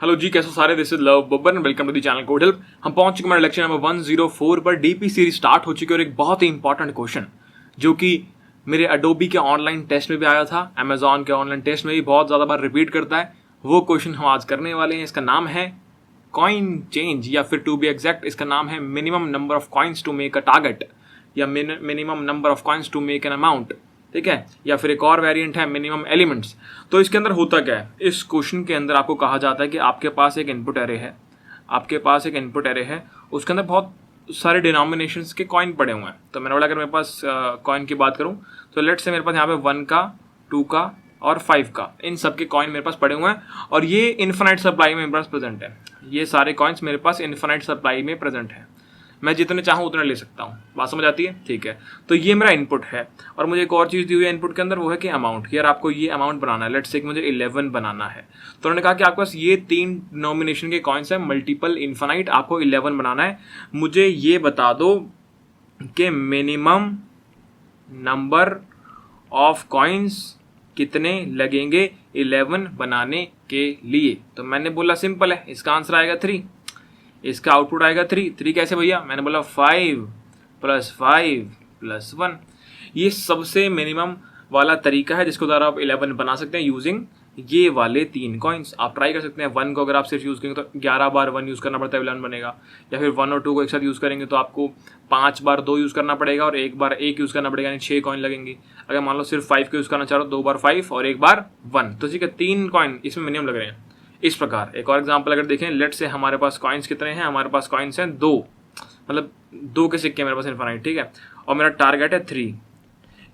Hello जी, कैसे हो सारे। This is Love Babbar and welcome to the channel code help. हम पहुंच चुके हमारे लेक्चर नंबर 104 पर। डीपी सीरीज स्टार्ट हो चुकी है और एक बहुत ही इंपॉर्टेंट क्वेश्चन जो कि मेरे अडोबी के ऑनलाइन टेस्ट में भी आया था, अमेजॉन के ऑनलाइन टेस्ट में भी बहुत ज्यादा बार रिपीट करता है, वो क्वेश्चन हम आज करने वाले हैं। इसका नाम है कॉइन चेंज, या फिर टू बी एग्जैक्ट इसका नाम है minimum number of coins to make a target, या minimum number of coins to make an amount, ठीक है। या फिर एक और वेरिएंट है मिनिमम एलिमेंट्स। तो इसके अंदर होता क्या है, इस क्वेश्चन के अंदर आपको कहा जाता है कि आपके पास एक इनपुट एरे है, उसके अंदर बहुत सारे डिनोमिनेशंस के कॉइन पड़े हुए हैं। तो मैंने बोला अगर मेरे पास कॉइन की बात करूं तो लेट्स से मेरे पास यहाँ पे 1 का, 2 का और 5 का, इन सब के कॉइन मेरे पास पड़े हुए हैं और ये इन्फिनाइट सप्लाई में मेरे पास प्रेजेंट है। ये सारे कॉइन्स मेरे पास इन्फिनाइट सप्लाई में प्रेजेंट है, मैं जितने चाहूँ उतने ले सकता हूँ। बात समझ आती है, ठीक है। तो ये मेरा इनपुट है और मुझे एक और चीज़ दी हुई है इनपुट के अंदर, वो है कि अमाउंट। यार आपको ये अमाउंट बनाना है, लेट्स से मुझे 11 बनाना है। तो उन्होंने कहा कि आपके पास ये 3 डिनोमिनेशन के कॉइन्स है, मल्टीपल इन्फिनाइट, आपको 11 बनाना है। मुझे ये बता दो कि मिनिमम नंबर ऑफ कॉइन्स कितने लगेंगे 11 बनाने के लिए। तो मैंने बोला सिंपल है, इसका आंसर आएगा 3, इसका आउटपुट आएगा 3 कैसे भैया, मैंने बोला 5 + 5 + 1। ये सबसे मिनिमम वाला तरीका है जिसके द्वारा आप 11 बना सकते हैं यूजिंग ये वाले 3 कॉइन्स। आप ट्राई कर सकते हैं। 1 को अगर आप सिर्फ यूज़ करेंगे तो 11 बार 1 यूज़ करना पड़ता है, 11 बनेगा। या फिर 1 और 2 को एक साथ यूज़ करेंगे तो आपको 5 बार 2 यूज़ करना पड़ेगा और 1 बार 1 यूज़ करना पड़ेगा, यानी 6 कॉइन लगेंगे। अगर मान लो सिर्फ 5 को यूज़ करना चाह रहे हो, 2 बार 5 और 1 बार 1, तो ठीक है, 3 कॉइन इसमें मिनिमम लग रहे हैं। इस प्रकार एक और एग्जांपल अगर देखें, लेट से हमारे पास कॉइन्स कितने हैं, हमारे पास कॉइन्स हैं 2, मतलब 2 के सिक्के मेरे पास इनफाइनाइट, ठीक है। और मेरा टारगेट है 3।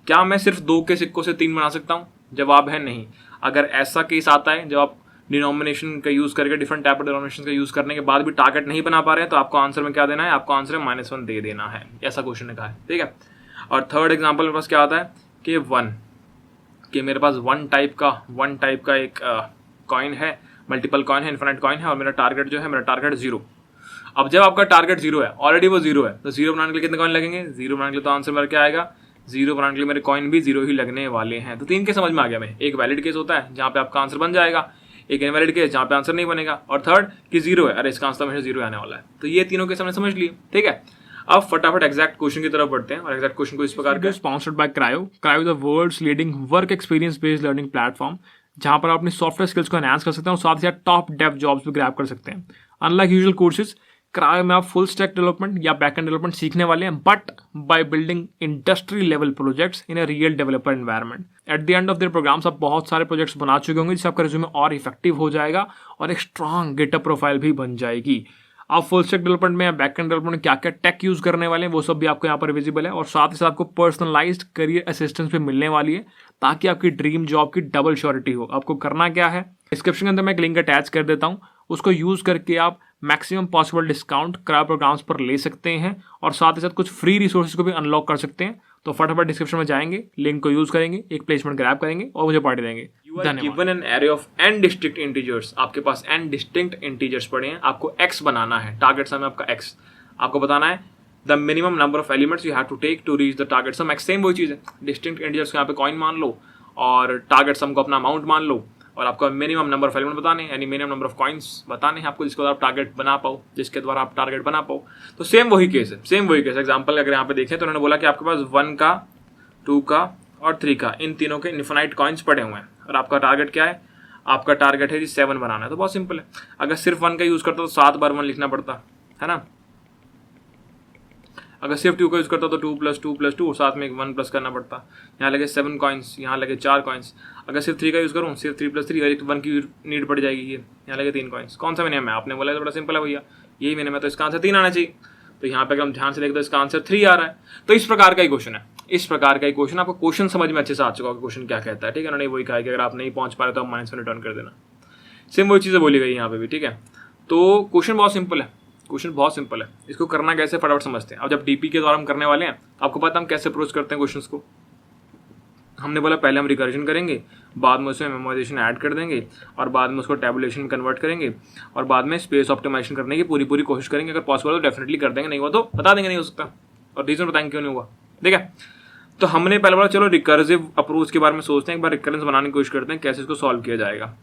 क्या मैं सिर्फ 2 के सिक्कों से 3 बना सकता हूँ? जवाब है नहीं। अगर ऐसा केस आता है जब आप डिनोमिनेशन का यूज करके, डिफरेंट टाइप ऑफ डिनोमिनेशन का यूज करने के बाद भी टारगेट नहीं बना पा रहे हैं, तो आपको आंसर में क्या देना है, आपको आंसर में -1 दे देना है। ऐसा क्वेश्चन ने कहा है, ठीक है। और थर्ड एग्जाम्पल मेरे पास क्या आता है कि 1, कि मेरे पास 1 टाइप का एक कॉइन है, मल्टीपल कॉइन है, इन्फिनिट कॉइन है और मेरा टारगेट जो है, मेरा टारगेट 0। अब जब आपका टारगेट 0 है, ऑलरेडी वो 0 है, तो 0 बनाने के लिए कितने कॉइन लगेंगे, 0 बनाने के लिए तो आंसर मेरा क्या आएगा, 0 बनाने के लिए मेरे कॉइन भी 0 ही लगने वाले हैं। तो 3 के समझ में आ गया। मैं एक वैलिड केस होता है जहां पे आपका आंसर बन जाएगा, एक इनवैलिड केस जहां पे आंसर नहीं बनेगा, और थर्ड कि 0 है, अरे इसका आंसर हमेशा 0 आने वाला है। तो ये तीनों के समझ लिए, ठीक है। अब फटाफट एग्जैक्ट क्वेश्चन की तरफ बढ़ते हैं और एग्जैक्ट क्वेश्चन को इस प्रकार का, sponsored by Crio the world's leading work experience based learning platform, जहां पर आप अपनी सॉफ्टवेयर स्किल्स को एनहांस कर सकते हैं और साथ ही साथ टॉप डेव जॉब्स भी ग्रैब कर सकते हैं। अनलाइक यूजुअल कोर्सेज, क्रायो में आप फुल स्टैक डेवलपमेंट या बैकएंड डेवलपमेंट सीखने वाले हैं, but by building industry level projects in a real developer environment. At the end of their programmes आप बहुत सारे प्रोजेक्ट्स बना चुके होंगे, जिससे आपका रिज्यूमे और इफेक्टिव हो जाएगा और एक स्ट्रॉन्ग गिटअप प्रोफाइल भी बन जाएगी। आप फुल स्टैक डेवलपमेंट में या बैकएंड डेवलपमेंट में क्या क्या टेक यूज करने वाले हैं, वो सब भी आपको यहाँ पर विजिबल है। और साथ ही साथ आपको पर्सनलाइज्ड करियर असिस्टेंस भी मिलने वाली है, ताकि आपकी ड्रीम जॉब की डबल श्योरिटी हो। आपको करना क्या है, डिस्क्रिप्शन के अंदर मैं एक लिंक अटैच कर देता हूँ, उसको यूज करके आप maximum possible discount Crio programmes पर ले सकते हैं और साथ ही साथ कुछ फ्री रिसोर्सेज को भी अनलॉक कर सकते हैं। तो फटाफट डिस्क्रिप्शन में जाएंगे, लिंक को यूज करेंगे, एक प्लेसमेंट ग्रैब करेंगे और मुझे पार्टी देंगे। Given an array of n distinct integers, आपके पास n डिस्टिंक्ट इंटीजर्स पड़े हैं, आपको x बनाना है, टारगेट सम है आपका x। आपको बताना है the minimum number of elements you have to take to reach the target sum x। Same वही चीज है, डिस्टिंक्ट इंटीजर्स को यहाँ पे कॉइन मान लो और टारगेट सम को अपना अमाउंट मान लो, और आपका मिनिमम नंबर ऑफ एलिमेंट बताने, यानी मिनिमम नंबर ऑफ कॉइन्स बताने हैं आपको, जिसके द्वारा आप टारगेट बना पाओ, तो सेम वही केस है, एग्जांपल अगर यहाँ पे देखें तो उन्होंने बोला कि आपके पास 1 का, 2 का और 3 का, इन तीनों के इन्फिनाइट कॉइन्स पड़े हुए हैं और आपका टारगेट क्या है, आपका टारगेट है जी 7 बनाना है। तो बहुत सिंपल है, अगर सिर्फ 1 का यूज करता तो 7 बार 1 लिखना पड़ता है ना। अगर सिर्फ 2 का यूज करता तो 2 + 2 + 2 और साथ में एक 1 प्लस करना पड़ता। यहाँ लगे 7 कॉइन्स, यहाँ लगे 4 कॉइन्स। अगर सिर्फ 3 का यूज करूँ, सिर्फ 3 + 3 और एक 1 की नीड पड़ जाएगी, ये यहाँ लगे 3 कॉइन्स। कौन सा मिनिमम है, आपने बोला तो बड़ा सिंपल है भैया, यही मिनिमम है, तो इसका आंसर 3 आना चाहिए। तो यहाँ पे अगर हम ध्यान से देखें तो इसका आंसर 3 आ रहा है। तो इस प्रकार का ही क्वेश्चन है, आपको क्वेश्चन समझ में अच्छे से आ चुका होगा, क्वेश्चन क्या कहता है, ठीक है। उन्होंने वही कहा कि अगर आप नहीं पहुंच पा रहे तो आप -1 रिटर्न कर देना। सेम वही चीज़ें बोली गई यहाँ पे भी, ठीक है। तो क्वेश्चन बहुत सिंपल है, इसको करना कैसे फटाफट समझते हैं। अब जब डीपी के द्वारा हम करने वाले हैं, आपको पता हम कैसे अप्रोच करते हैं क्वेश्चंस को। हमने बोला पहले हम रिकर्जन करेंगे, बाद में उसमें मेमोराइजेशन ऐड कर देंगे और बाद में उसको टैबुलेशन में कन्वर्ट करेंगे और बाद में स्पेस ऑप्टिमाइजेशन करने की पूरी कोशिश करेंगे। अगर पॉसिबल हो तो डेफिनेटली कर देंगे, नहीं हुआ तो बता देंगे नहीं हो सकता, और रीजन बताएंगे क्यों नहीं हुआ, ठीक है। तो हमने पहले बोला चलो रिकर्सिव अप्रोच के बारे में सोचते हैं, एक बार रिकरेंस बनाने की कोशिश करते हैं, कैसे इसको सॉल्व किया जाएगा।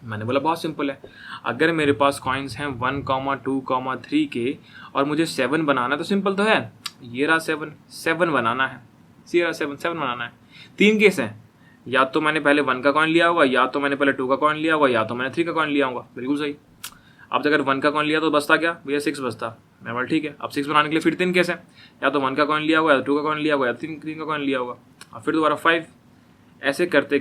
मैंने बोला बहुत सिंपल है, अगर मेरे पास कॉइन्स हैं 1, 2, 3 के और मुझे 7 बनाना है तो सिंपल तो है, ये रहा 7 बनाना है, ये रहा 7 बनाना है। 3 केस हैं, या तो मैंने पहले 1 का कॉइन लिया होगा, या तो मैंने पहले 2 का कॉइन लिया होगा, या तो मैंने 3 का कॉइन लिया होगा। बिल्कुल सही। अब अगर 1 का कॉइन लिया तो बचता क्या भैया, 6 बचता। मैं बोला ठीक है, अब 6 बनाने के लिए फिर 3 केस है, या तो 1 का कॉइन लिया होगा, या 2 का कॉइन लिया होगा, या 3 का कॉइन लिया होगा, और फिर दोबारा 5। ऐसे करते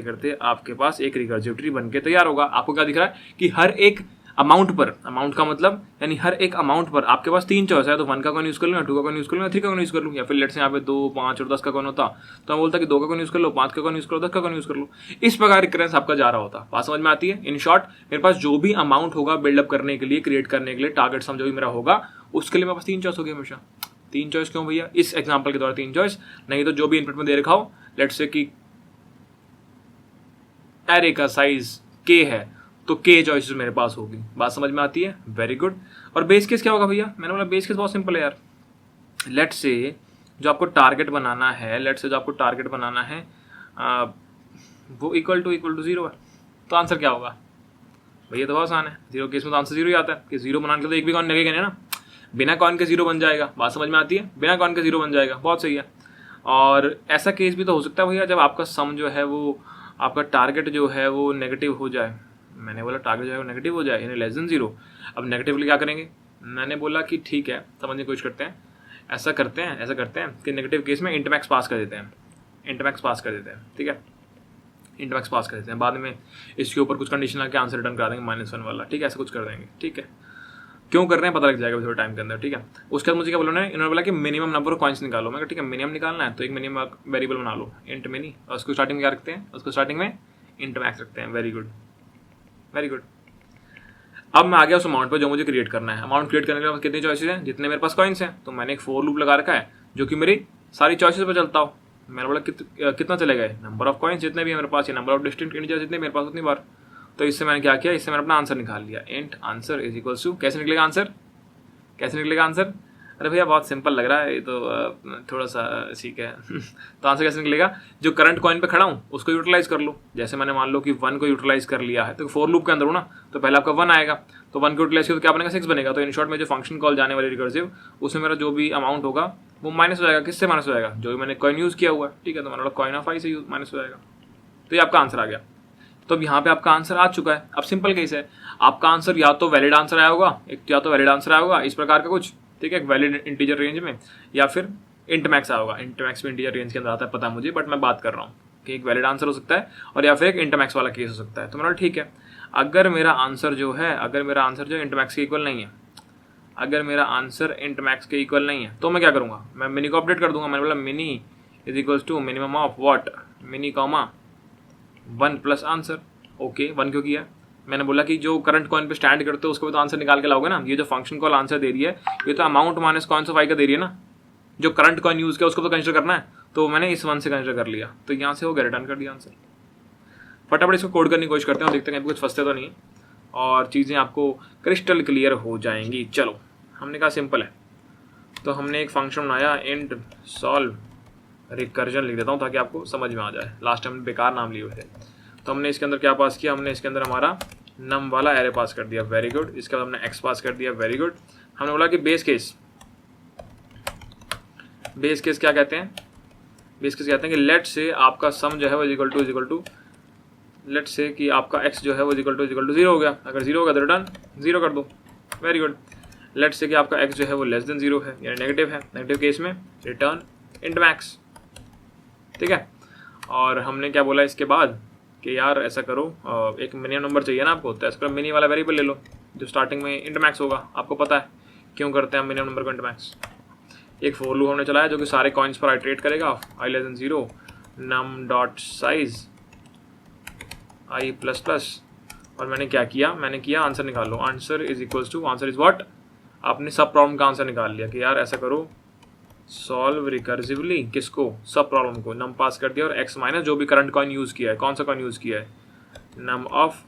करते आपके पास एक रिकर्सिव ट्री बन के तैयार होगा। आपको क्या दिख रहा है कि हर एक अमाउंट पर, अमाउंट का मतलब यानी हर एक अमाउंट पर आपके पास 3 चॉइस है, तो 1 का कॉइन यूज कर लूँ, 2 का कॉइन यूज कर लूँ, 3 का कॉइन यूज कर लूँ, या फिर लेट से यहाँ पे 2, 5 और 10 का कॉइन होता तो मैं बोलता कि 2 का कॉइन यूज कर लो, 5 का कॉइन यूज करो, 10 का कॉइन यूज कर लो। इस प्रकार रिकरेंस आपका जा रहा होता। बात समझ में आती है? इन शॉर्ट, मेरे पास जो भी अमाउंट होगा बिल्डअप करने के लिए, क्रिएट करने के लिए, टारगेट सम जो भी मेरा होगा, उसके लिए मेरे पास 3 चॉइस होगी हमेशा। 3 चॉइस क्यों भैया? इस एग्जाम्पल के द्वारा 3 चॉइस, नहीं तो जो भी इनपुट में दे रखा हो, लेट से कि एरे का साइज k है तो k चॉइसेस मेरे पास होगी। बात समझ में आती है? Very good. और बेस केस क्या होगा भैया? मैंने बोला बेस केस बहुत सिंपल है यार। लेट से जो आपको टारगेट बनाना है, वो इक्वल टू 0 है, तो आंसर क्या होगा भैया? तो बहुत आसान है, 0 केस में तो आंसर 0 ही आता है कि 0 बनाने के लिए तो एक भी कॉइन लगेगा नहीं ना, बिना कॉइन के 0 बन जाएगा। बात समझ में आती है? बिना कॉइन के 0 बन जाएगा। बहुत सही है। और ऐसा केस भी तो हो सकता है भैया जब आपका सम जो है वो, आपका टारगेट जो है वो नेगेटिव हो जाए। मैंने बोला टारगेट जो है वो नेगेटिव हो जाए, यानी लेस देन 0। अब नेगेटिव क्या करेंगे? मैंने बोला कि ठीक है, समझने की कोशिश करते हैं। ऐसा करते हैं कि नेगेटिव केस में इंटमैक्स पास कर देते हैं, ठीक है, इंटमैक्स पास कर देते हैं। बाद में इसके ऊपर कुछ कंडीशन आके आंसर रिटर्न करा देंगे -1 वाला, ठीक है, ऐसा कुछ कर देंगे। ठीक है, क्यों कर रहे हैं पता लग जाएगा थोड़े टाइम के अंदर। ठीक है, उसके बाद मुझे क्या बोला इन्होंने बोला कि मिनिमम नंबर ऑफ कॉइन्स निकालो। मैं ठीक है, मिनिमम निकालना है तो एक मिनिमम वेरिएबल बना लो, इंट मिनी, और उसको स्टार्टिंग में क्या रखते हैं? उसको स्टार्टिंग में इंट मैक्स रखते हैं। Very good. अब मैं आ गया उस अमाउंट पर जो मुझे क्रिएट करना है। अमाउंट क्रिएट करने के लिए कितनी चॉइसेस हैं? जितने मेरे पास कॉइन्स हैं। तो मैंने एक फॉर लूप लगा रखा है जो कि मेरी सारी चॉइसेस पर चलता हो। मैंने बोला कितना चलेगा? नंबर ऑफ कॉइन्स जितने भी मेरे पास, नंबर ऑफ डिस्टिंक्ट इंटीजर जितने मेरे पास उतनी बार। तो इससे मैंने क्या किया, इससे मैंने अपना आंसर निकाल लिया। Int answer is equals to, कैसे निकलेगा आंसर? अरे भैया बहुत सिंपल लग रहा है ये तो, थोड़ा सा ठीक है। तो आंसर कैसे निकलेगा? जो करंट कॉइन पे खड़ा हूँ उसको यूटिलाइज कर लो। जैसे मैंने मान लो कि 1 को यूटिलाइज कर लिया है, तो फॉर लूप के अंदर हूँ ना, तो पहले आपका 1 आएगा, तो 1 को यूटिलाइज किया तो क्या बनेगा? 6 बनेगा। तो इन शॉर्ट में जो फंक्शन कॉल जाने वाली रिकर्सिव, उसमें मेरा जो भी अमाउंट होगा वो माइनस हो जाएगा। किससे माइनस हो जाएगा? जो भी मैंने कॉइन यूज़ किया हुआ है। ठीक है, तो मैंने कॉइन ऑफ आई से माइनस हो जाएगा। तो ये आपका आंसर आ गया। तो अब यहाँ पे आपका आंसर आ चुका है। अब सिंपल केस है, आपका आंसर या तो वैलिड आंसर आया होगा, इस प्रकार का कुछ, ठीक है, वैलिड इंटीजर रेंज में, या फिर इंट मैक्स आया होगा। इंट मैक्स भी इंटीजर रेंज के अंदर आता है, पता है मुझे, बट मैं बात कर रहा हूँ कि एक वैलिड आंसर हो सकता है और या फिर एक इंट मैक्स वाला केस हो सकता है। तो मैंने ठीक है, अगर मेरा आंसर जो इंट मैक्स के इक्वल नहीं है, तो मैं क्या करूँगा? मैं मिनी को अपडेट कर दूंगा। मैंने बोला mini is equals to minimum of what, mini comma 1 plus answer. Okay, 1 क्यों किया? मैंने बोला कि जो करंट कॉइन पे स्टैंड करते हो उसको भी तो आंसर निकाल के लाओगे ना। ये जो फंक्शन कॉल आंसर दे रही है, ये तो अमाउंट माइनस कॉइन्स ऑफ आई का दे रही है ना। जो करंट कॉइन यूज किया उसको तो कंसिडर करना है, तो मैंने इस 1 से कंसिडर कर लिया, तो यहाँ से हो गया, रिटर्न कर दिया आंसर। फटाफट इसको कोड करने की कोशिश करते हैं, देखते हैं कुछ फंसते तो नहीं और चीज़ें आपको क्रिस्टल क्लियर हो जाएंगी। चलो, हमने कहा सिंपल है, तो हमने एक फंक्शन बनाया इंट सॉल्व रिकर्जन, लिख देता हूँ ताकि आपको समझ में आ जाए। लास्ट टाइम बेकार नाम लिए हुए थे। तो हमने इसके अंदर क्या पास किया? हमने इसके अंदर हमारा नम वाला एरे पास कर दिया। Very good. इसके बाद हमने एक्स पास कर दिया। Very good. हमने बोला कि बेस केस क्या कहते हैं? बेस केस कहते हैं कि लेट से आपका सम जो है वो इक्वल टू लेट से कि आपका एक्स जो है वो इक्वल टू 0 हो गया। अगर 0 होगा तो रिटर्न 0 कर दो। Very good. लेट से कि आपका एक्स जो है वो लेस देन 0 है, यानी नेगेटिव है। नेगेटिव केस में रिटर्न इंट मैक्स। ठीक है, और हमने क्या बोला इसके बाद कि यार ऐसा करो, एक मिनिमम नंबर चाहिए ना आपको, तो ऐसा करो मिनी वाला वेरिएबल ले लो जो स्टार्टिंग में इंट मैक्स होगा। आपको पता है क्यों करते हैं हम मिनिमम नंबर को इंट मैक्स? एक फॉर लूप हमने चलाया जो कि सारे कॉइन्स पर आइटरेट करेगा, I less than 0 num dot size I plus plus. और मैंने क्या किया? मैंने किया आंसर निकाल लो। Answer is equals to, answer is what? आपने सब प्रॉब्लम का आंसर निकाल लिया कि यार ऐसा करो, सॉल्व रिकर्सिवली किसको? सब प्रॉब्लम को। नम पास कर दिया और एक्स माइनस जो भी करंट कॉइन यूज़ किया है, कौन सा कॉइन यूज़ किया है? नम ऑफ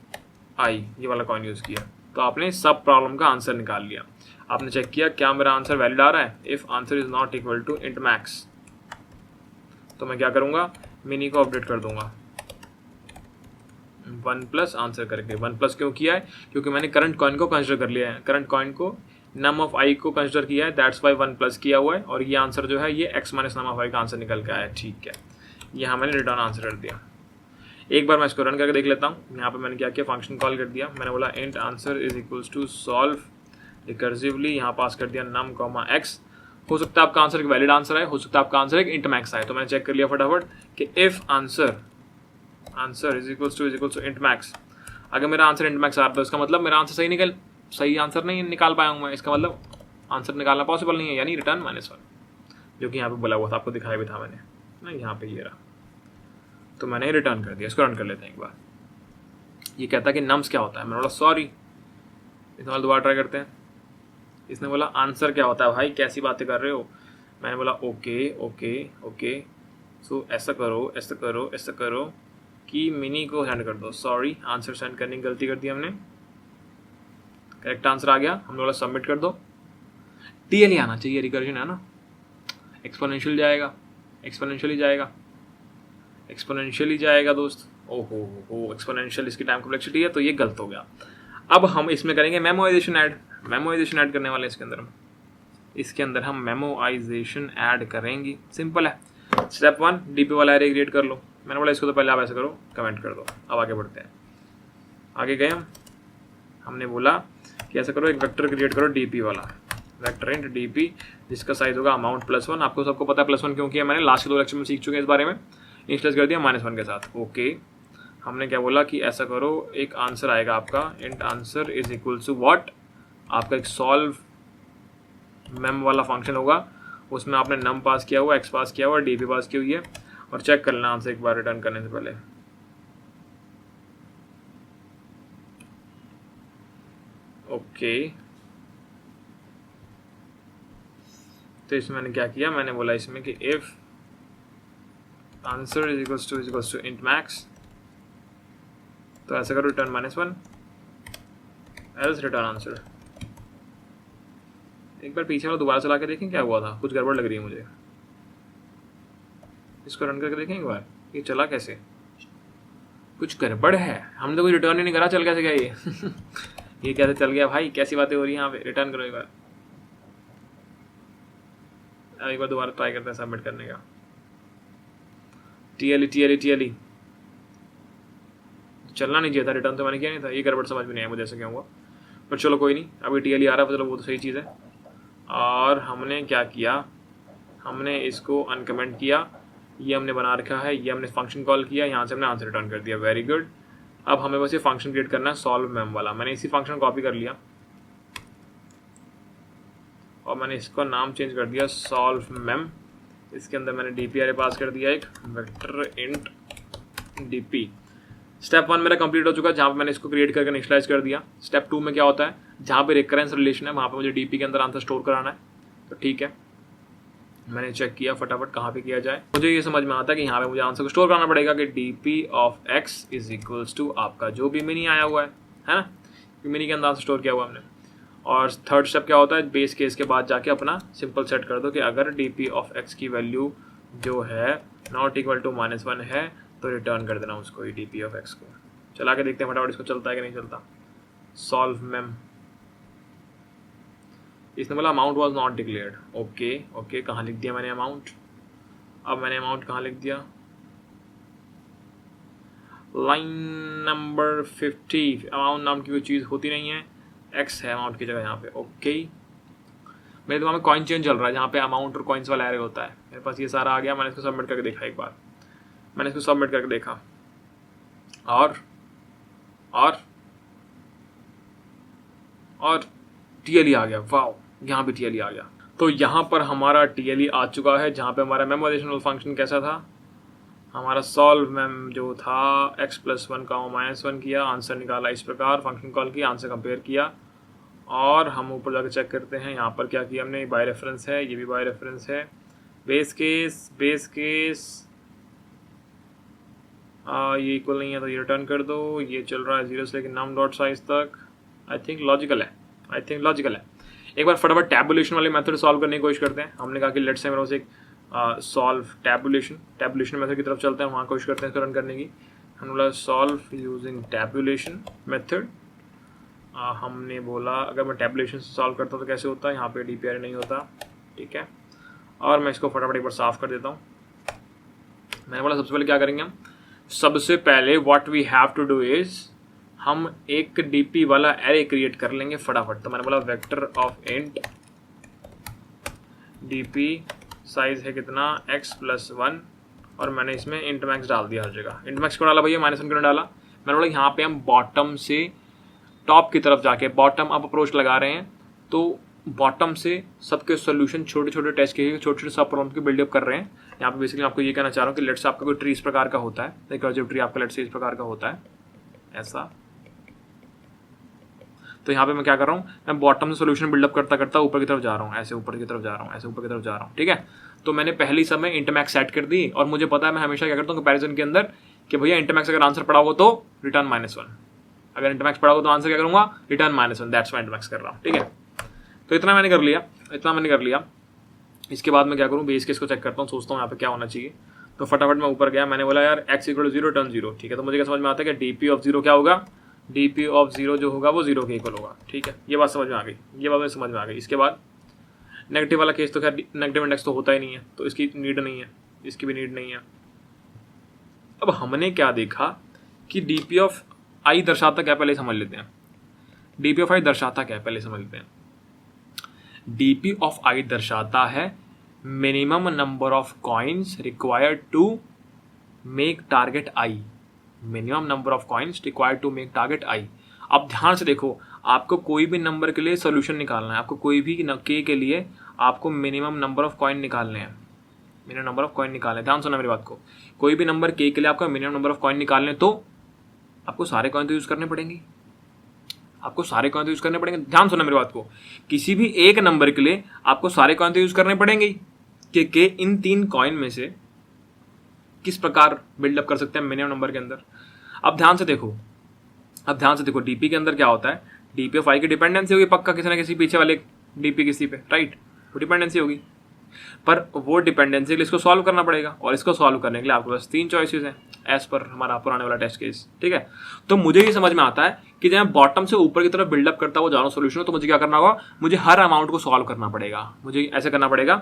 आई, ये वाला कॉइन यूज़ किया। तो आपने सब प्रॉब्लम का आंसर निकाल लिया। आपने चेक किया क्या मेरा आंसर वैलिड आ रहा है। If answer is not equal to int max, तो मैं क्या करूँगा? मिनी को अपडेट कर दूंगा। 1 प्लस आंसर करके। 1 प्लस क्यों किया है? क्योंकि मैंने करंट कॉइन को कंसिडर कर लिया है, करंट कॉइन को नम ऑफ आई को कंसिडर किया है, दैट्स वाई 1 प्लस किया हुआ है। और ये आंसर जो है ये x माइनस नम ऑफ आई का आंसर निकल के आया है। ठीक है, यहाँ मैंने रिटर्न आंसर कर दिया। एक बार मैं इसको रन करके देख लेता हूँ। यहाँ पे मैंने क्या किया, फंक्शन कॉल कर दिया। मैंने बोला int answer is equals to solve recursively, यहाँ पास कर दिया नम कॉमा एक्स। हो सकता है आपका आंसर एक वैलिड आंसर है, हो सकता है आपका आंसर एक इंट मैक्स आए। तो मैंने चेक कर लिया फटाफट कि if answer is equals to int max, अगर मेरा आंसर इंट मैक्स आ रहा है तो इसका मतलब मेरा आंसर सही आंसर नहीं निकाल पाया हूँ मैं। इसका मतलब आंसर निकालना पॉसिबल नहीं है, यानी रिटर्न -1, जो कि यहाँ पे बोला हुआ था, आपको दिखाया भी था मैंने ना, यहाँ पे ये रहा। तो मैंने रिटर्न कर दिया। इसको रन कर लेते हैं एक बार। ये कहता है कि नम्स क्या होता है। मैंने बोला सॉरी, इस्तेमाल दोबारा ट्राई करते हैं। इसने बोला आंसर क्या होता है भाई, कैसी बातें कर रहे हो। मैंने बोला ओके सो ऐसा करो कि मिनी को सेंड कर दो। सॉरी, आंसर सेंड करने की गलती कर दी हमने। करेक्ट आंसर आ गया, हमने बोला सबमिट कर दो। टीएल आना चाहिए, रिकर्जन है ना, एक्सपोनेंशियल जाएगा दोस्त। ओहो एक्सपोनेंशियल इसकी टाइम कॉम्प्लेक्सिटी है, तो ये गलत हो गया। अब हम इसमें करेंगे मेमोइजेशन ऐड करने वाले हैं इसके अंदर हम मेमोइजेशन ऐड करेंगे। सिंपल है। स्टेप 1 डीपी वाला एरे क्रिएट कर लो। मैंने बोला इसको तो पहले आप ऐसा करो, कमेंट कर दो। अब आगे बढ़ते हैं। आगे गए हमने बोला कि ऐसा करो, एक वेक्टर क्रिएट करो डीपी वाला, वेक्टर इंट डीपी, जिसका साइज होगा अमाउंट +1। आपको सबको पता है +1 क्यों किया, मैंने लास्ट के 2 लेक्चर में सीख चुके हैं इस बारे में। इनिशियलाइज कर दिया -1 के साथ। ओके, हमने क्या बोला कि ऐसा करो, एक आंसर आएगा आपका, int answer is equal to what, आपका एक सॉल्व मेम वाला फंक्शन होगा, उसमें आपने नम पास किया हुआ, एक्स पास किया हुआ, डीपी पास की हुई है। और चेक कर लेना आंसर एक बार रिटर्न करने से पहले। ओके, तो इसमें मैंने क्या किया, मैंने बोला इसमें कि if answer is equals to int max, तो ऐसा करो रिटर्न -1 एल्स रिटर्न आंसर। एक बार पीछे वाला दोबारा चला के देखें क्या हुआ था, कुछ गड़बड़ लग रही है मुझे। इसको रन करके देखें एक बार, ये चला कैसे, कुछ गड़बड़ है। हमने तो कोई रिटर्न ही नहीं करा, चल कैसे गया ये ये कैसे चल गया भाई, कैसी बातें हो रही हैं यहाँ पे। रिटर्न करो एक बार, अब एक बार दोबारा ट्राई करते हैं सबमिट करने का। टीएलई चलना नहीं चाहिए था, रिटर्न तो मैंने किया नहीं था। ये गड़बड़ समझ में नहीं आया मुझे ऐसा क्या हुआ, पर चलो कोई नहीं, अभी टीएलई आ रहा है, चलो वो तो सही चीज़ है। और हमने क्या किया, हमने इसको अनकमेंट किया, ये हमने बना रखा है, ये हमने फंक्शन कॉल किया, यहाँ से हमने आंसर रिटर्न कर दिया। Very good. अब हमें बस ये फंक्शन क्रिएट करना है सॉल्व मेम वाला। मैंने इसी फंक्शन कॉपी कर लिया और मैंने इसका नाम चेंज कर दिया सॉल्व मेम। इसके अंदर मैंने डीपी अरे पास कर दिया, एक वेक्टर इंट डीपी। स्टेप 1 मेरा कंप्लीट हो चुका है, जहाँ पे मैंने इसको क्रिएट करके इनिशियलाइज कर दिया। स्टेप 2 में क्या होता है, जहाँ पे रिकरेंस रिलेशन है वहाँ पे मुझे डीपी के अंदर आंसर स्टोर कराना है। तो ठीक है, मैंने चेक किया फटाफट कहाँ पे किया जाए। मुझे ये समझ में आता है कि यहाँ पे मुझे आंसर को स्टोर करना पड़ेगा कि DP of x is equals to आपका जो भी मिनी आया हुआ है ना, कि मिनी के अंदर आंसर स्टोर किया हुआ हमने। और थर्ड स्टेप क्या होता है, बेस केस के बाद जाके अपना सिंपल सेट कर दो कि अगर डीपी ऑफ एक्स की वैल्यू जो है नॉट इक्वल टू -1 है तो रिटर्न कर देना उसको, ही डीपी ऑफ एक्स को। चला के देखते हैं फटाफट इसको चलता है कि नहीं चलता। सॉल्व मेम, इसने बोला amount was not declared. Okay, कहाँ लिख दिया मैंने अमाउंट। अब मैंने अमाउंट कहाँ लिख दिया, लाइन नंबर 50। अमाउंट नाम की कोई चीज़ होती नहीं है, एक्स है अमाउंट की जगह यहाँ पे। ओके, मेरे दिमाग में कॉइन चेंज चल रहा है जहाँ पे अमाउंट और कॉइन्स वाला एरे होता है। मेरे पास ये सारा आ गया, मैंने इसको सबमिट करके देखा एक बार, मैंने इसको सबमिट करके देखा और टीएलई आ गया। वाओ, यहाँ भी टीएलई आ गया। तो यहाँ पर हमारा टीएलई आ चुका है, जहाँ पे हमारा मेमोइजेशन फंक्शन कैसा था, हमारा सॉल्व मेम जो था x+1 का -1 किया, आंसर निकाला इस प्रकार, फंक्शन कॉल किया, आंसर कंपेयर किया। और हम ऊपर जाकर चेक करते हैं यहाँ पर क्या किया हमने, बाय रेफरेंस है, ये भी बाय रेफरेंस है। बेस केस ये इक्वल नहीं है तो ये रिटर्न कर दो। ये चल रहा है 0 से लेकर num डॉट साइज तक। आई थिंक लॉजिकल है। एक बार फटाफट टैबुलेशन वाले मेथड सॉल्व करने की कोशिश करते हैं। हमने कहा कि लेट्स से मेरे पास एक सॉल्व टैबुलेशन मेथड की तरफ चलते हैं, वहाँ कोशिश करते हैं इसको रन करने की। हमने बोला सॉल्व यूजिंग टैबुलेशन मेथड। हमने बोला अगर मैं टैबुलेशन से सॉल्व करता तो कैसे होता है, यहाँ पे DPRA नहीं होता, ठीक है। और मैं इसको फटाफट एक बार साफ कर देता हूँ। मैंने बोला सबसे पहले क्या करेंगे हम, सबसे पहले what we have to do is हम एक DP वाला एरे क्रिएट कर लेंगे फटाफट। तो मैंने बोला vector of int DP size है कितना x+1 और मैंने इसमें इंट मैक्स डाल दिया हर जगह। इंट मैक्स क्यों डाला भैया, -1 क्यों डाला, मैंने बोला यहाँ पे हम बॉटम से टॉप की तरफ जाके बॉटम अप अप्रोच लगा रहे हैं, तो बॉटम से सबके सॉल्यूशन छोटे छोटे टेस्ट के छोटे छोटे सब प्रॉब्लम के बिल्डअप कर रहे हैं। यहाँ पे बेसिकली आपको ये कहना चाह रहा हूँ कि लेट्स आपका कोई ट्री इस प्रकार का होता है, रिकर्सिव ट्री आपका लेट्स इस प्रकार का होता है ऐसा। तो यहाँ पे मैं क्या कर रहा हूँ, मैं बॉटम से सॉल्यूशन बिल्डअप करता करता ऊपर की तरफ जा रहा हूँ, ऐसे ऊपर की तरफ जा रहा हूँ, ऐसे ऊपर की तरफ जा रहा हूँ, ठीक है। तो मैंने पहली समय इंटरमैक्स सेट कर दी और मुझे पता है मैं हमेशा क्या करता हूँ कंपैरिजन के अंदर कि भैया इंटरमैक्स अगर आंसर पड़ा हो तो रिटर्न -1, अगर इंटरमैक्स पड़ा हो तो आंसर क्या करूँगा, रिटर्न -1, दैट्स वाई इंटरमैक्स कर रहा हूँ, ठीक है। तो इतना मैंने कर लिया, इसके बाद मैं क्या करूँ, बेस केस को चेक करता हूँ, सोचता हूँ यहाँ पे क्या होना चाहिए। तो फटाफट मैं ऊपर गया, मैंने बोला यार x = 0 टर्न 0, ठीक है। तो मुझे क्या समझ में आता है कि DP ऑफ 0 क्या होगा, DP ऑफ 0 जो होगा वो 0 के इक्वल होगा, ठीक है। ये बात समझ में आ गई, ये बात समझ में आ गई। इसके बाद नेगेटिव वाला केस तो खैर नेगेटिव इंडेक्स तो होता ही नहीं है, तो इसकी नीड नहीं है, इसकी भी नीड नहीं है। अब हमने क्या देखा कि DP ऑफ I दर्शाता क्या, पहले समझ लेते हैं। DP ऑफ I दर्शाता क्या, पहले समझ लेते हैं। DP ऑफ I दर्शाता है minimum number of coins required to make target I, minimum number of coins required to make target I। अब ध्यान से देखो, आपको कोई भी नंबर के लिए सोल्यूशन निकालना है, आपको कोई भी k के लिए आपको मिनिमम नंबर ऑफ कॉइन निकालने हैं, मिनिमम नंबर ऑफ कॉइन निकालने। ध्यान सुनना मेरी बात को, कोई भी नंबर k के लिए आपको मिनिमम नंबर ऑफ कॉइन निकालने, तो आपको सारे कॉइन तो यूज करने पड़ेंगे, आपको सारे कॉइन तो यूज करने पड़ेंगे। ध्यान सुनना मेरी बात को, किसी भी एक नंबर के लिए आपको सारे कॉइन तो यूज करने पड़ेंगे कि इन 3 कॉइन में से किस प्रकार बिल्डअप कर सकते हैं मिनिमम नंबर के अंदर। अब ध्यान से देखो, DP के अंदर क्या होता है, DP ऑफ I की डिपेंडेंसी होगी पक्का किसी ना किसी पीछे वाले DP किसी पे, राइट, वो डिपेंडेंसी होगी। पर वो डिपेंडेंसी के लिए इसको सॉल्व करना पड़ेगा, और इसको सॉल्व करने के लिए आपके पास 3 चॉइसेस हैं एज पर हमारा पुराने वाला टेस्ट केस, ठीक है। तो मुझे ये समझ में आता है कि जब मैं बॉटम से ऊपर की तरफ बिल्डअप करता हुआ जा रहा हूँ सोल्यूशन, तो मुझे क्या करना होगा, मुझे हर अमाउंट को सॉल्व करना पड़ेगा। मुझे ऐसे करना पड़ेगा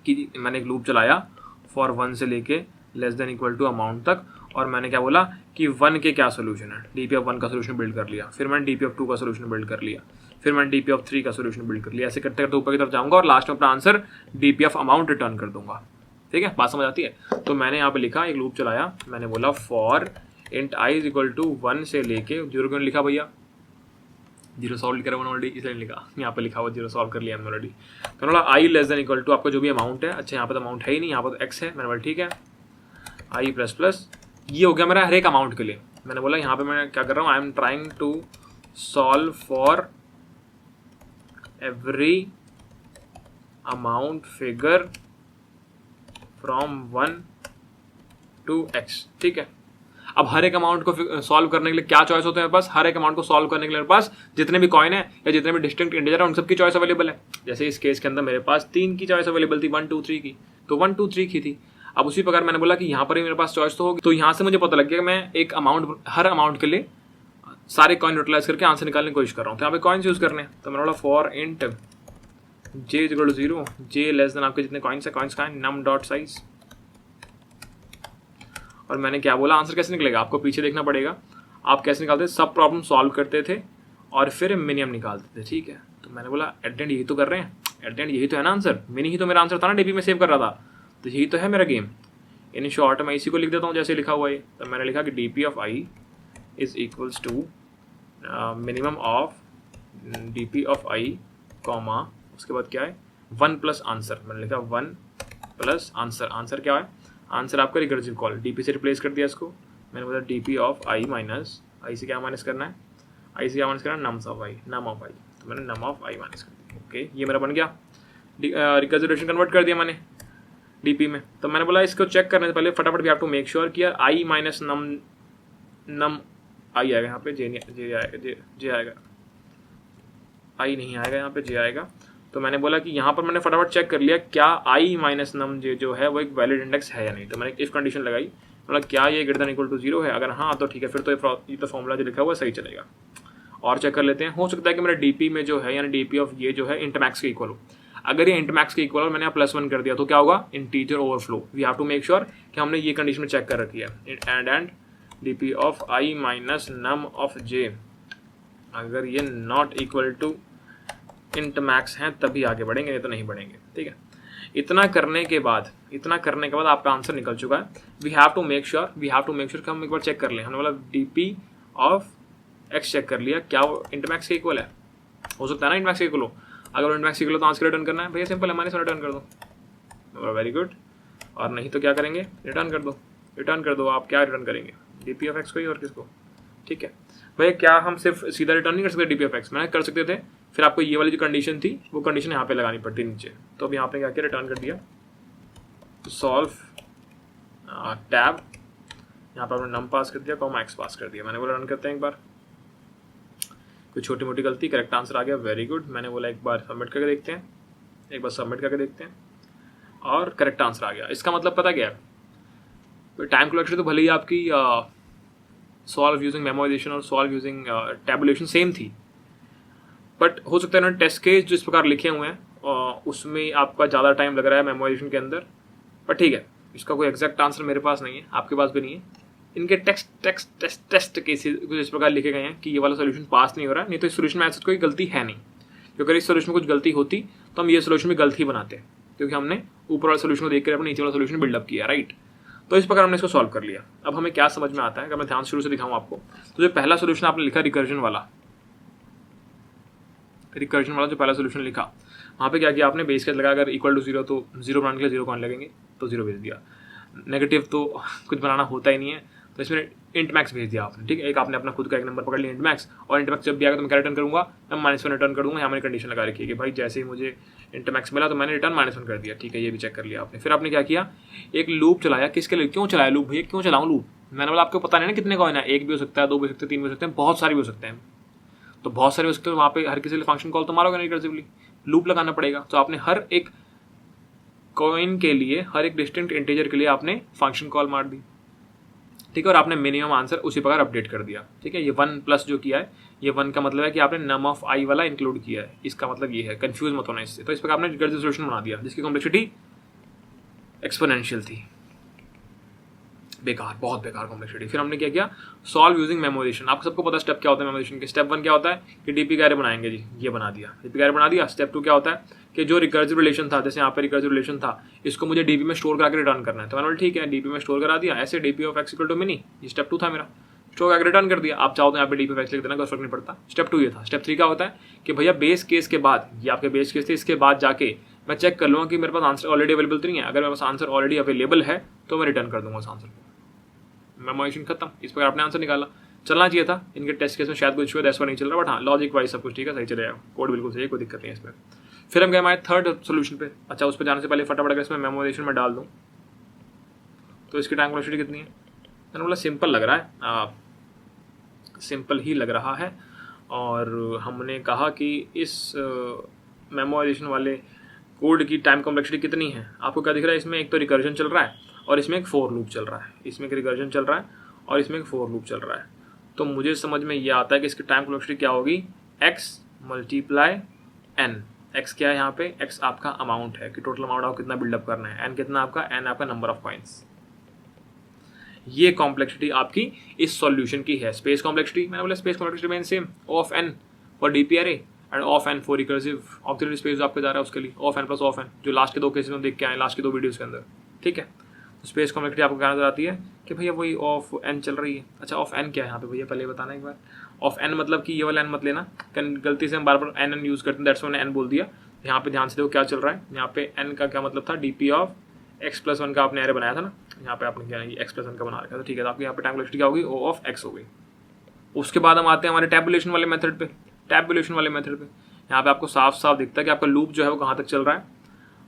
कि मैंने एक लूप चलाया फॉर 1 से लेके <= अमाउंट तक, और मैंने क्या बोला कि 1 के क्या सोल्यूशन है, DP ऑफ 1 का सोल्यूशन बिल्ड कर लिया, फिर मैंने DP ऑफ 2 का सोल्यूशन बिल्ड कर लिया, फिर मैंने DP ऑफ 3 का सोल्यूशन बिल्ड कर लिया। ऐसे करते करते ऊपर की तरफ जाऊंगा और लास्ट में अपना answer DP of amount return कर दूंगा, ठीक है। बात समझ आती है। तो मैंने यहाँ पे लिखा, एक लूप चलाया, मैंने बोला फॉर इंट I = 1 से लेके 0 क्यों लिखा भैया, 0 सॉल्व करा मैंने ऑलरेडी, इसलिए लिखा, यहाँ पे लिखा हुआ 0 सॉल्व कर लिया मैंने ऑलरेडी। तो बोला I <= आपका जो भी अमाउंट है, अच्छा यहाँ पे तो अमाउंट है ही नहीं, यहाँ पे तो x है, मैंने बोला ठीक है I++, ये हो गया मेरा हर एक अमाउंट के लिए। मैंने बोला यहाँ पे मैं क्या कर रहा हूँ, I am trying to solve for every amount figure from 1 to x, ठीक है। अब हर एक अमाउंट को सॉल्व करने के लिए क्या चॉइस होते हैं मेरे पास, हर एक अमाउंट को सॉल्व करने के लिए मेरे पास जितने भी कॉइन है या जितने भी डिस्टिंक्ट इंटीजर है उन सबकी चॉइस अवेलेबल है। जैसे इस केस के अंदर मेरे पास 3 की चॉइस अवेलेबल थी, 1 2 3 की, तो 1 2 3 की थी। अब उसी प्रकार मैंने बोला कि यहाँ पर भी मेरे पास चॉइस तो होगी, तो यहाँ से मुझे पता लग गया कि मैं एक अमाउंट, हर अमाउंट के लिए सारे कॉइन यूटिलाइज करके आंसर निकालने की कोशिश कर रहा हूँ। तो यहाँ पे कॉइन्स यूज करने हैं, तो मैंने बोला फॉर इंट j = 0, j <= आपके जितने कॉइन्स है, कॉइन्स का नम डॉट साइज, और मैंने क्या बोला, आंसर कैसे निकलेगा आपको पीछे देखना पड़ेगा। आप कैसे निकालते थे, सब प्रॉब्लम सॉल्व करते थे और फिर मिनिमम निकालते थे, ठीक है। तो मैंने बोला एट एंड यही तो कर रहे हैं, एट एंड यही तो है ना आंसर, मिनी ही तो मेरा आंसर था ना, DP में सेव कर रहा था, तो यही तो है मेरा गेम। इन शॉर्ट मैं इसी को लिख देता हूँ जैसे लिखा हुआ है। तो मैंने लिखा कि DP of I = minimum of DP of I, comma उसके बाद क्या है 1 + आंसर, मैंने लिखा 1 + आंसर। आंसर क्या है, आंसर आपका रिकर्सिव कॉल, DP से रिप्लेस कर दिया इसको। मैंने बोला DP of I minus, I से क्या माइनस करना है, I से क्या माइनस करना है, nums of I, num of I, तो मैंने नम ऑफ I माइनस कर दिया। ओके, ये मेरा बन गया, रिकर्सिव कन्वर्ट कर दिया मैंने DP में। तो मैंने बोला इसको चेक करने से पहले फटाफट भी आप टू मेक श्योर कि यार I माइनस नम I आएगा, यहाँ पे J आएगा, I नहीं आएगा, यहाँ पे J आएगा। तो मैंने बोला कि यहाँ पर मैंने फटाफट चेक कर लिया क्या I - num j जो है वो एक वैलिड इंडेक्स है या नहीं। तो मैंने इफ कंडीशन लगाई मतलब क्या ये ग्रेटर देन इक्वल टू 0 है? अगर हाँ तो ठीक है, फिर तो ये तो फॉर्मूला जो लिखा हुआ है सही चलेगा। और चेक कर लेते हैं, हो सकता है कि मेरा डीपी में जो है यानी डीपी ऑफ ये जो है इंटमैक्स के इक्वल हो। अगर ये इंटमैक्स के इक्वल और मैंने +1 कर दिया तो क्या होगा? Integer overflow. We have to make sure कि हमने ये कंडीशन में चेक कर रखी है। And DP of I minus num of J, अगर ये नॉट इक्वल टू इंटमैक्स हैं तभी आगे बढ़ेंगे, नहीं तो नहीं बढ़ेंगे। ठीक है, इतना करने के बाद आपका आंसर निकल चुका है। We have to make sure कि हम एक बार चेक कर लें। हमने बोला डीपी ऑफ एक्स चेक कर लिया, क्या वो इंटमैक्स के इक्वल है? हो सकता है ना इंटमैक्स के इक्वल हो। अगर इंटमैक्स के इक्वल हो तो आंसर रिटर्न करना है भैया, सिंपल है, -1 रिटर्न कर दो, वेरी गुड। और नहीं तो क्या करेंगे? रिटर्न कर दो। आप क्या रिटर्न करेंगे? डीपी ऑफ एक्स को ही, और किसको? ठीक है भैया, क्या हम सिर्फ सीधा रिटर्न नहीं कर सकते डीपी ऑफ एक्स? मैंने कर सकते थे, फिर आपको ये वाली जो कंडीशन थी वो कंडीशन यहाँ पे लगानी पड़ती नीचे। तो अब यहाँ पे क्या किया? रिटर्न कर दिया। सॉल्व टैब, यहाँ पर आपने नम पास कर दिया, कॉमा एक्स पास कर दिया। मैंने बोला रन करते हैं एक बार, कोई छोटी मोटी गलती, करेक्ट आंसर आ गया, वेरी गुड। मैंने बोला एक बार सबमिट करके देखते हैं, और करेक्ट आंसर आ गया। इसका मतलब पता क्या है? तो टाइम कलेक्शन तो भले ही आपकी सॉल्व यूजिंग मेमोराइजेशन और सॉल्व यूजिंग टैबुलेशन सेम थी, बट हो सकता है ना टेस्ट केस जो इस प्रकार लिखे हुए हैं उसमें आपका ज़्यादा टाइम लग रहा है मेमोराइजेशन के अंदर। पर ठीक है, इसका कोई एग्जैक्ट आंसर मेरे पास नहीं है, आपके पास भी नहीं है। इनके टेस्ट केसेस कुछ इस प्रकार लिखे गए हैं कि ये वाला सोल्यूशन पास नहीं हो रहा है, नहीं तो इस सोल्यूशन में ऐसा कोई गलती है नहीं। क्योंकि अगर इस सोल्यूशन में कुछ गलती होती तो हम ये सोल्यूशन में गलती बनाते हैं, क्योंकि हमने ऊपर वाले सोल्यूशन को देख कर अपने नीचे वाला सोल्यूशन बिल्डअप किया, राइट। तो इस प्रकार हमने इसको सॉल्व कर लिया। अब हमें क्या समझ में आता है, अगर मैं ध्यान शुरू से दिखाऊं आपको, तो जो पहला सोल्यूशन आपने लिखा रिकर्जन वाला जो पहला सोल्यूशन लिखा, वहाँ पे क्या किया आपने? बेस केस लगा, अगर इक्वल टू 0 तो 0 बनाने के लिए 0 कॉइन लगेंगे, तो 0 भेज दिया। नेगेटिव तो कुछ बनाना होता ही नहीं है, तो इसमें इंट मैक्स भेज दिया आपने। ठीक है, एक आपने अपना खुद का एक नंबर पकड़ लिया इंट मैक्स, और इंट मैक्स जब भी आएगा तो मैं क्या रिटर्न करूँगा? मैं -1 रिटर्न कर दूँगा। यहाँ मैंने कंडीशन लगा रखी है कि भाई जैसे ही मुझे इंट मैक्स मिला तो मैंने रिटर्न -1 कर दिया। ठीक है, ये भी चेक कर लिया आपने। फिर आपने क्या किया? एक लूप चलाया। किसके लिए? क्यों चलाया लूप भैया? क्यों चलाऊँ लूप? मैंने बोला आपको पता नहीं ना कितने कॉइन है, 1 भी हो सकता है, 2 भी हो सकते हैं, 3 भी हो सकते हैं, बहुत सारे भी हो सकते हैं। तो बहुत सारे हो सकते हैं, वहाँ पे हर किसी लिए फंक्शन कॉल तो मारोगे नहीं, रिकर्सिवली लूप लगाना पड़ेगा। तो आपने हर एक कॉइन के लिए, हर एक डिस्टिंक्ट इंटीजर के लिए आपने फंक्शन कॉल मार दी। ठीक है, और आपने मिनिमम आंसर उसी प्रकार अपडेट कर दिया। ठीक है, ये 1+ जो किया है, ये 1 का मतलब है कि आपने नम ऑफ आई वाला इंक्लूड किया है, इसका मतलब ये है, कंफ्यूज मत होना इससे। तो इस प्रकार आपने रिकर्सिव सॉल्यूशन बना दिया जिसकी कॉम्प्लेक्सिटी एक्सपोनेंशियल थी। बेकार, बहुत बेकार कॉम्प्लेक्सिटी। फिर हमने क्या किया? Solve using memorisation. आपको सबको पता है स्टेप क्या होता है मेमोराइजेशन के। स्टेप 1 क्या होता है कि डीपी का एरे बनाएंगे जी, ये बना दिया, डीपी का एरे बना दिया। स्टेप 2 क्या होता है कि जो रिकर्सिव रिलेशन था, जैसे यहाँ पे रिकर्सिव रिलेशन था, इसको मुझे डीपी में स्टोर करके रिटर्न करना है। तो मैंने बोला ठीक है, डीपी में स्टोर करा दिया, ऐसे DP of x equal to mini, ये स्टेप 2 था मेरा, स्टोर करके रिटर्न कर दिया। आप चाहो तो यहाँ पे डीपी ऑफ एक्स लिख देना, कोई फर्क नहीं पड़ता। स्टेप 2 ये था। स्टेप 3 क्या होता है कि भैया बेस केस के बाद, ये आपके बेस केस थे, इसके बाद जाके मैं चेक कर लूँगा कि मेरे पास आंसर ऑलरेडी अवेलेबल तो नहीं है। अगर मेरे पास आंसर ऑलरेडी अवेलेबल है तो मैं रिटर्न कर दूंगा उस आंसर को। मेमोराइजेशन खत्म। इस प्रकार आपने आंसर निकाला। चलना चाहिए था, इनके टेस्ट केस में शायद कुछ ऐसा नहीं चल रहा, बट हाँ लॉजिक वाइज सब कुछ ठीक है, सही चलेगा, कोड बिल्कुल सही है, कोई दिक्कत नहीं है इसमें। फिर हम गए हमारे थर्ड सोल्यूशन पे। अच्छा, उस पर जाने से पहले फटाफट अगर इसमें मेमोराइजेशन में डाल दूँ तो इसकी टाइम कॉम्प्लेक्सिटी कितनी है? मैंने बोला सिंपल लग रहा है, सिंपल ही लग रहा है। और हमने कहा कि इस मेमोराइजेशन वाले कोड की टाइम कॉम्प्लेक्सिटी कितनी है? आपको क्या दिख रहा है? इसमें एक तो रिकर्जन चल रहा है और इसमें एक फॉर लूप चल रहा है। इसमें एक रिकर्जन चल रहा है और इसमें एक फॉर लूप चल रहा है। तो मुझे समझ में ये आता है कि इसकी टाइम कॉम्प्लेक्सिटी क्या होगी? x × n। x क्या है यहाँ पे? x आपका अमाउंट है कि टोटल अमाउंट आपको कितना बिल्डअप करना है। n कितना आपका? n आपका नंबर ऑफ कॉइन्स। ये कॉम्प्लेक्सिटी आपकी इस सॉल्यूशन की है। स्पेस कॉम्प्लेक्सिटी, मैंने बोला space complexity main same of n for DP array end of n for recursive auxiliary space आपको जा रहा है उसके लिए ऑफ n + ऑफ n, जो लास्ट के 2 केसेस में देख के आए, लास्ट के 2 वीडियोस के अंदर। ठीक है, तो स्पेस कॉम्प्लेक्सिटी आपको क्या नजर आती है कि भैया वही ऑफ n चल रही है। अच्छा, ऑफ n क्या है यहाँ पे भैया? पहले बताना एक बार। ऑफ n मतलब कि ये वाला n मत लेना, गलती से हम बार बार n यूज़ करते हैं, दैट्स मैंने n बोल दिया। यहाँ पे ध्यान से देखो क्या चल रहा है। यहाँ पे n का क्या मतलब था? डीपी ऑफ x+1 का आपने एरे बनाया था ना, यहाँ पे आपने क्या x+1 का बना रखा था। ठीक है, तो आपकी यहाँ पे टाइम कॉम्प्लेक्सिटी क्या होगी? O ऑफ x हो गई। उसके बाद हम आते हैं हमारे टैबुलेशन वाले मेथड पे। टैबुलेशन वाले मेथड पे यहाँ पे आपको साफ साफ दिखता है कि आपका लूप जो है वो कहाँ तक चल रहा है।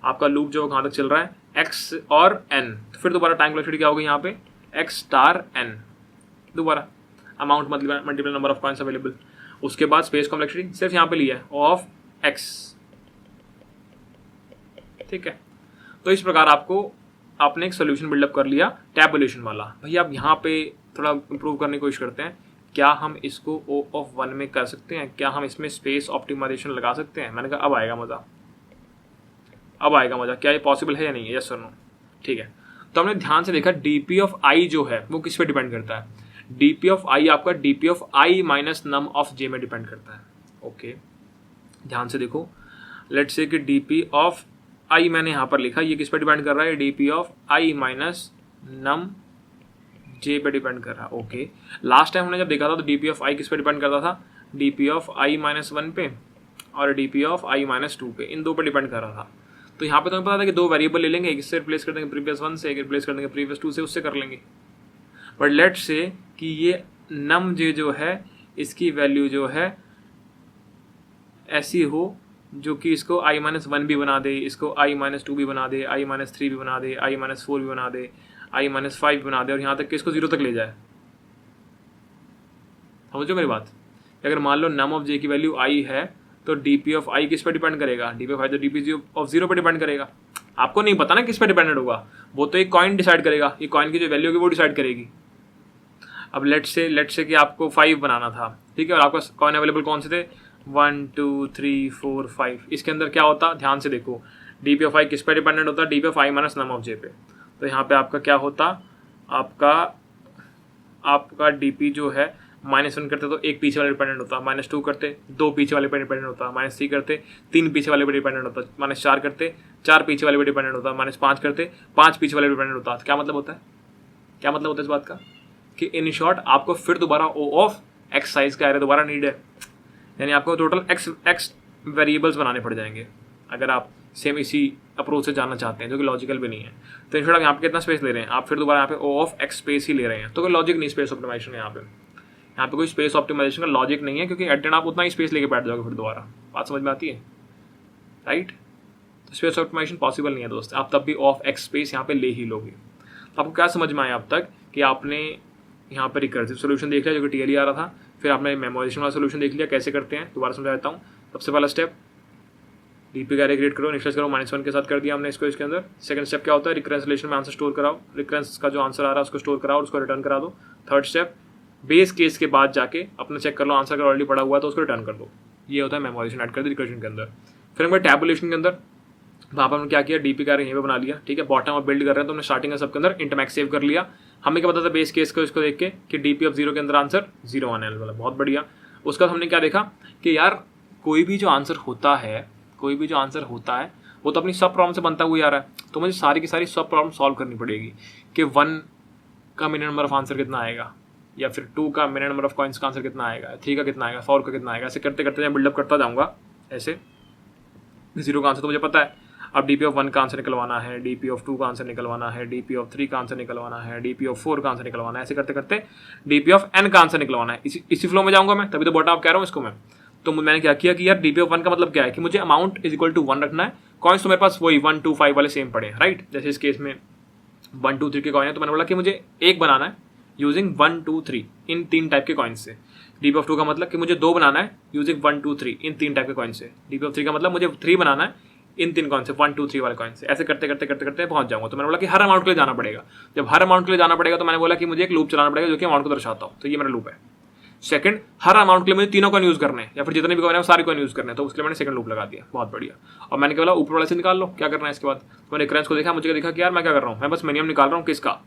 आपका लूप जो है कहाँ तक चल रहा है? x और n। तो फिर दोबारा टाइम कॉम्प्लेक्सिटी क्या होगी यहाँ पे? x*n। दोबारा amount multiple number of coins available. उसके बाद स्पेस कॉम्प्लेक्सिटी सिर्फ यहाँ पे लिया है ऑफ x। ठीक है, तो इस प्रकार आपको आपने एक सोल्यूशन बिल्डअप कर लिया टैबुलेशन वाला। भैया अब यहाँ पे थोड़ा इंप्रूव करने की कोशिश करते हैं, क्या हम इसको O of 1 में कर सकते हैं, क्या हम इसमें स्पेस ऑप्टिमाइजेशन लगा सकते हैं। मैंने कहा अब आएगा मज़ा, अब आएगा मज़ा, क्या ये पॉसिबल है या नहीं है, यस और नो। ठीक है, तो हमने ध्यान से देखा डीपी ऑफ आई जो है वो किस पे डिपेंड करता है, डीपी ऑफ आई आपका DP of I minus num of J में डिपेंड करता है। ओके, ध्यान से देखो, लेट्स से कि डीपी ऑफ आई मैंने यहाँ पर लिखा, ये किस पे डिपेंड कर रहा है, डीपी ऑफ आई माइनस नम जे पे डिपेंड कर रहा है। ओके, लास्ट टाइम हमने जब देखा था तो डीपी ऑफ आई किस पे डिपेंड करता था, डीपी ऑफ आई माइनस 1 पे और डीपी ऑफ आई माइनस 2 पे, इन दो पे डिपेंड कर रहा था। तो यहाँ पे तुम्हें पता था कि दो वेरिएबल ले लेंगे, एक इससे रिप्लेस कर देंगे प्रीवियस 1 से, एक रिप्लेस कर देंगे प्रीवियस 2 से, उससे कर लेंगे। बट लेट्स से कि ये नम जे जो है इसकी वैल्यू जो है ऐसी हो जो कि इसको i माइनस 1 भी बना दे, इसको i माइनस 2 भी बना दे, i माइनस 3 भी बना दे, i माइनस 4 भी बना दे, i माइनस 5 भी बना दे, और यहाँ तक कि इसको 0 तक ले जाए। समझो मेरी बात, अगर मान लो नम ऑफ जे की वैल्यू i है तो डीपी ऑफ i किस पे डिपेंड करेगा, डीपी ऑफ i तो डीपी ऑफ 0 पे डिपेंड करेगा। आपको नहीं पता ना किस पे डिपेंडेंट होगा, वो तो एक कॉइन डिसाइड करेगा, ये कॉइन की जो वैल्यू होगी वो डिसाइड करेगी। अब लेट्स से कि आपको 5 बनाना था, ठीक है, और आपका कॉइन अवेलेबल कौन से थे, 1 2 3 4 5। इसके अंदर क्या होता, ध्यान से देखो, डीपी ऑफ आई किस पे डिपेंडेंट होता है, DP of I minus num of J पे। तो यहाँ पे आपका क्या होता, आपका डीपी जो है -1 करते तो एक पीछे वाले डिपेंडेंट होता, -2 करते 2 पीछे वाले पे डिपेंडेंट होता, -3 करते 3 पीछे वाले पे डिपेंडेंट होता, -4 करते 4 पीछे वाले पे डिपेंडेंट होता, -5 करते 5 पीछे वाले पे डिपेंडेंट होता। क्या मतलब होता है, क्या मतलब होता है इस बात का कि इन शॉर्ट आपको फिर दोबारा ओ ऑफ एक्स साइज का एरे दोबारा नीड है, यानी आपको टोटल एक्स वेरिएबल्स बनाने पड़ जाएंगे अगर आप सेम इसी अप्रोच से जानना चाहते हैं, जो कि लॉजिकल भी नहीं है। तो इन शॉर्ट आप यहाँ पे कितना स्पेस ले रहे हैं, आप फिर दोबारा यहाँ पे ओ ऑफ एक्स स्पेस ही ले रहे हैं, तो कोई लॉजिक नहीं स्पेस ऑप्टिमाइजेशन यहाँ पे कोई स्पेस ऑप्टिमाइजेशन का लॉजिक नहीं है, क्योंकि एट एंड आप उतना ही स्पेस लेके बैठ जाओगे फिर दोबारा। बात समझ में आती है, राइट। तो स्पेस ऑप्टिमाइजेशन पॉसिबल नहीं है दोस्त, आप तब भी ऑफ एक्स स्पेस यहाँ पे ले ही लोगे। तो आपको क्या समझ में आया अब तक कि आपने यहाँ पर रिकर्सिव सोल्यूशन देख लिया जो कि टीएलई आ रहा था, फिर आपने मेमोराइजेशन वाला सोल्यूशन देख लिया कैसे करते हैं, दोबारा समझा देता हूँ। सबसे पहला स्टेप डीपी का एरे क्रिएट करो, इनिशियलाइज करो, -1 के साथ कर दिया हमने इसको इसके अंदर। सेकंड स्टेप क्या होता है, रिकरेंस रिलेशन में आंसर स्टोर कराओ, रिकरेंस का जो आंसर आ रहा है उसको स्टोर कराओ और उसको रिटर्न करा दो। थर्ड स्टेप बेस केस के बाद जाके अपना चेक कर लो, आंसर अगर ऑलरेडी पड़ा हुआ है तो उसको रिटर्न कर दो। ये होता है मेमोराइजेशन ऐड कर दी रिकर्शन के अंदर। फिर हम टैबुलेशन के अंदर वहाँ पर हमने क्या किया, डीपी का एरे यहीं पे बना लिया, ठीक है। बॉटम आप बिल्ड कर रहे हैं तो हमने स्टार्टिंग का सबके अंदर इंटमैक्स सेव कर लिया। हमें क्या पता था बेस केस को इसको देख के कि डीपी ऑफ 0 के अंदर आंसर 0 आने वाला, बहुत बढ़िया। उसका हमने क्या देखा कि यार कोई भी जो आंसर होता है वो तो अपनी सब प्रॉब्लम से बनता हुआ आ रहा है, तो मुझे सारी की सारी सब प्रॉब्लम सॉल्व करनी पड़ेगी कि 1 का मिनिमम नंबर ऑफ आंसर कितना आएगा, या फिर 2 का मिनिमम नंबर ऑफ कॉइन्स का आंसर कितना आएगा, 3 का कितना आएगा, 4 का कितना आएगा। ऐसे करते करते मैं बिल्डअप करता जाऊँगा। ऐसे 0 का आंसर तो मुझे पता है, अब डीपी ऑफ 1 का आंसर निकलवाना है, डीपी ऑफ 2 का आंसर निकलवाना है, डीपी ऑफ 3 का आंसर निकलवाना है, डीपी ऑफ 4 का आंसर निकलवाना है। ऐसे करते करते डीपी ऑफ n का आंसर निकलवाना है। इसी फ्लो में जाऊँगा मैं, तभी तो बॉटम अप कह रहा हूँ इसको मैं। तो मैंने क्या किया कि यार डीपी ऑफ 1 का मतलब क्या है कि मुझे अमाउंट इज इक्वल टू 1 रखना है। कॉइन्स तो मेरे पास वही 1 2 5 वाले सेम पड़े हैं, राइट। जैसे इस केस में 1 2 3 के कॉइन है, तो मैंने बोला कि मुझे एक बनाना है यूजिंग 1 2 3 इन 3 टाइप के कॉइन्स से। डीपी ऑफ 2 का मतलब कि मुझे 2 बनाना है यूजिंग 1 2 3 इन 3 टाइप के कॉइन से। डीपी ऑफ 3 का मतलब मुझे 3 बनाना है इन 3 कॉइन से, 1 2 3 वाले कॉइन से। ऐसे करते करते करते करते पहुंच जाऊंगा। तो मैंने बोला कि हर अमाउंट के लिए जाना पड़ेगा। जब हर अमाउंट के लिए जाना पड़ेगा तो मैंने बोला कि मुझे एक लूप चलाना पड़ेगा जो कि अमाउंट को दर्शाता हो। तो ये मेरा लूप है। सेकंड, हर अमाउंट के लिए मुझे तीनों कॉइन यूज करने हैं, या फिर जितने भी कॉइन है वो सारे कॉइन यूज करने हैं, तो उसके लिए मैंने सेकंड लूप लगा दिया। बहुत बढ़िया। और मैंने क्या बोला, ऊपर वाले से निकाल लो, क्या करना है इसके बाद। तो मैंने रिकरेंस को देखा, मुझे देखा कि यार मैं क्या कर रहा हूँ, मैं बस मिनिमम निकाल रहा हूँ किसका,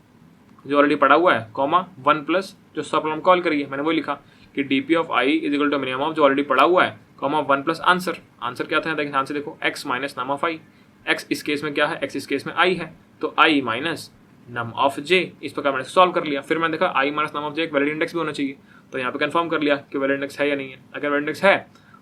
जो ऑलरेडी पड़ा हुआ है, कॉमा 1 प्लस जो सब प्रॉब्लम कॉल करिए। मैंने वही लिखा कि DP of I is equal to minimum of जो ऑलरेडी पड़ा हुआ है, कॉमा 1 प्लस आंसर। आंसर क्या था, ध्यान से देखो, x minus num of I. X इस केस में क्या है, एक्स इस केस में आई है, तो आई माइनस नम ऑफ जे। इस प्रकार मैंने सॉल्व कर लिया। फिर मैंने देखा आई माइनस नम ऑफ जे एक वैलिड इंडेक्स भी होना चाहिए, तो यहाँ पे कंफर्म कर लिया कि वैलिड इंडेक्स है या नहीं है। अगर वैलिड इंडेक्स है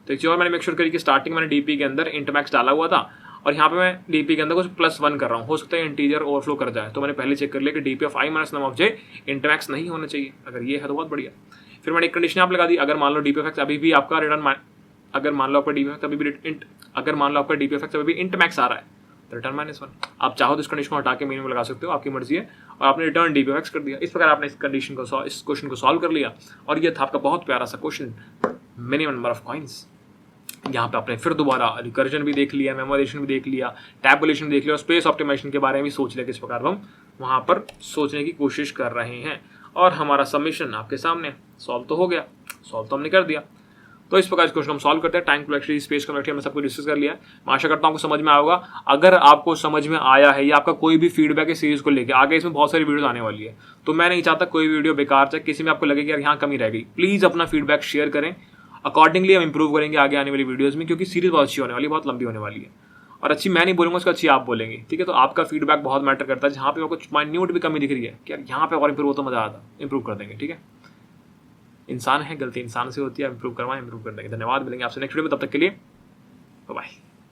तो एक चीज और मैंने मेक श्योर करी कि स्टार्टिंग मैंने डीपी के अंदर इंटमैक्स डाला हुआ था, और यहाँ पे मैं डीपी के अंदर कुछ +1 कर रहा हूँ। हो सकता है इंटीजर ओवरफ्लो कर जाए, तो मैंने पहले चेक कर लिया कि DP of I minus num of J int max नहीं होना चाहिए। अगर ये है तो बहुत बढ़िया। फिर मैंने एक कंडीशन आप लगा दी, अगर मान लो डीपी ऑफ एक्स अभी भी आपका रिटर्न, अगर मान लो आपका डीपी ऑफ एक्स अभी भी इंटमैक्स आ रहा है, रिटर्न -1। आप चाहो तो इस कंडीशन को हटा के मिनिमम लगा सकते हो, आपकी मर्जी है। और आपने रिटर्न डीपी ऑफ एक्स कर दिया। इस प्रकार आपने इस क्वेश्चन को सॉल्व कर लिया, और ये था आपका बहुत प्यारा सा question, minimum number of coins. यहाँ पे आपने फिर दोबारा रिकर्जन भी देख लिया, मेमोराइजेशन भी देख लिया, टैबुलेशन देख लिया और स्पेस ऑप्टिमाइजेशन के बारे में भी सोच लिया किस प्रकार हम वहाँ पर सोचने की कोशिश कर रहे हैं। और हमारा सबमिशन आपके सामने सॉल्व तो हो गया, सॉल्व तो हमने कर दिया। तो इस प्रकार क्वेश्चन हम सॉल्व करते हैं। टाइम कॉम्प्लेक्सिटी, स्पेस कॉम्प्लेक्सिटी हमने सब कुछ डिस्कस कर लिया है। मैं आशा करता हूँ आपको समझ में आया होगा। अगर आपको समझ में आया है या आपका कोई भी फीडबैक है सीरीज को लेकर, आगे इसमें बहुत सारी वीडियोस आने वाली है, तो मैं नहीं चाहता कोई वीडियो बेकार जाए, किसी में आपको लगे कि यार यहाँ कमी रह गई, प्लीज अपना फीडबैक शेयर करें। अकॉर्डिंगली हम इंप्रूव करेंगे आगे आने वाली वीडियोस में, क्योंकि सीरीज बहुत अच्छी होने वाली है, बहुत लंबी होने वाली है। और अच्छी मैं नहीं बोलूंगा, उसको अच्छी आप बोलेंगे, ठीक है। तो आपका फीडबैक बहुत मैटर करता है। जहाँ पे कुछ माइन्यूट भी कमी दिख रही है कि यार यहाँ पे और इंप्रूव हो तो मजा आता, इंप्रूव कर देंगे, ठीक है। इंसान है, गलती इंसान से होती है, इंप्रूव करवाएं, इंप्रूव कर देंगे। धन्यवाद, मिलेंगे आपसे नेक्स्ट वीडियो में, तब तक के लिए बाय बाय।